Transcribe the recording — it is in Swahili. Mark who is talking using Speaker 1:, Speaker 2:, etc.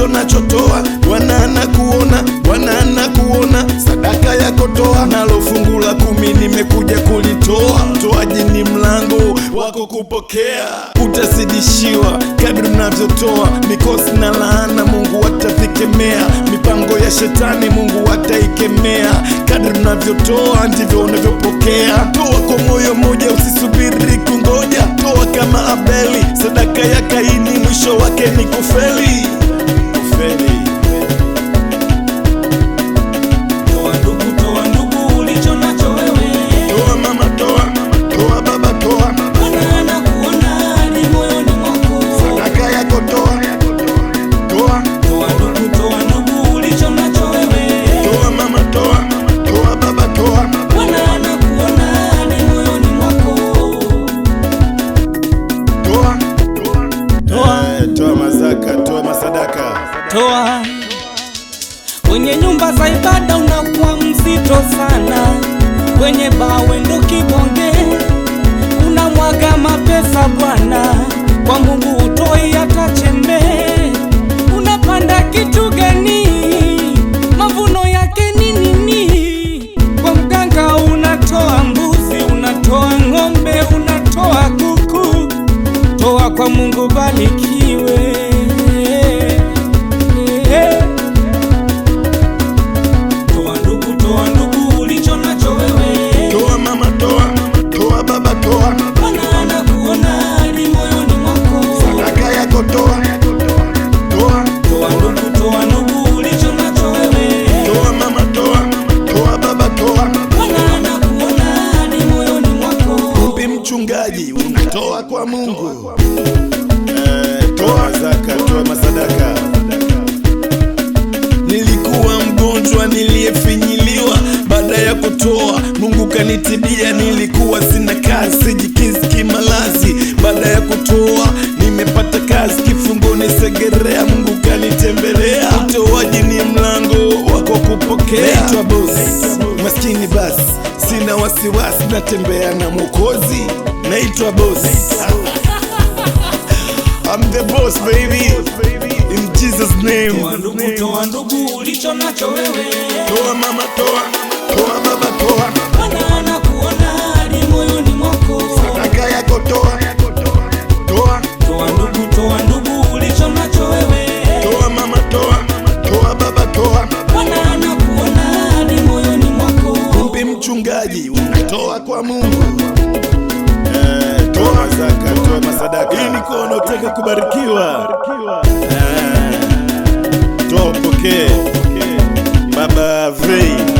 Speaker 1: Unachotoa Bwana anakuona, Bwana anakuona. Sadaka yako toa, nalo fungu la 10 nimekuja kulitoa. Toaji ni mlango wako kupokea, utazidishiwa kadri unavyotoa. Mikosi na laana Mungu atavikemea, mipango ya shetani Mungu ataikemea. Kadri unavyotoa ndivyo unavyopokea. Toa kwa moyo moja, usisubiri kungoja. Toa kama Abeli, sadaka ya Kaini mwisho wake ni kufeli.
Speaker 2: Toa ndugu ulicho nacho wewe.
Speaker 1: Toa mama, toa baba, toa.
Speaker 2: Bwana anakuona hadi moyoni mwako.
Speaker 1: Sadaka yako toa.
Speaker 2: Toa ndugu ulicho nacho wewe.
Speaker 1: Toa mama, toa baba, toa.
Speaker 2: Bwana anakuona hadi moyoni mwako.
Speaker 1: Toa mazaka, toa masadaka.
Speaker 2: Toa. Kwenye nyumba za ibada unakuwa mzito sana, kwenye bawe ndo kibonge, unamwaga mapesa Bwana, kwa Mungu utoi hata chembe. Unapanda kitu gani? Mavuno yake ni nini? Kwa mganga unatoa mbuzi, unatoa ng'ombe, unatoa kuku. Toa kwa Mungu, barikiwe.
Speaker 1: Mchungaji unatoa kwa Mungu. Toa zaka, toa masadaka. Nilikuwa mgonjwa niliyefinyiliwa, baada ya kutoa Mungu kanitibia. Nilikuwa sina kazi, sijikizi kimalazi, baada ya kutoa nimepata kazi. Kifungoni Segerea Mungu kanitembelea. Utoaji ni mlango wako kupokea. Naitwa boss, maskini basi, sina wasiwasi, natembea na Mwokozi. Naitwa boss. I'm the boss baby, in Jesus name.
Speaker 2: Toa ndugu ulicho nacho wewe.
Speaker 1: Toa mama, toa baba, toa.
Speaker 2: Bwana anakuona hadi moyoni mwako.
Speaker 1: Sadaka yako toa.
Speaker 2: Toa ndugu ulicho nacho wewe.
Speaker 1: Toa mama, toa baba, toa.
Speaker 2: Bwana anakuona hadi moyoni mwako.
Speaker 1: Kumbe mchungaji unatoa kwa Mungu. Toa zaka, toa masadaka. Hii ni kwa wanaotaka kubarikiwa. Toa, pokee. Baba Vrei.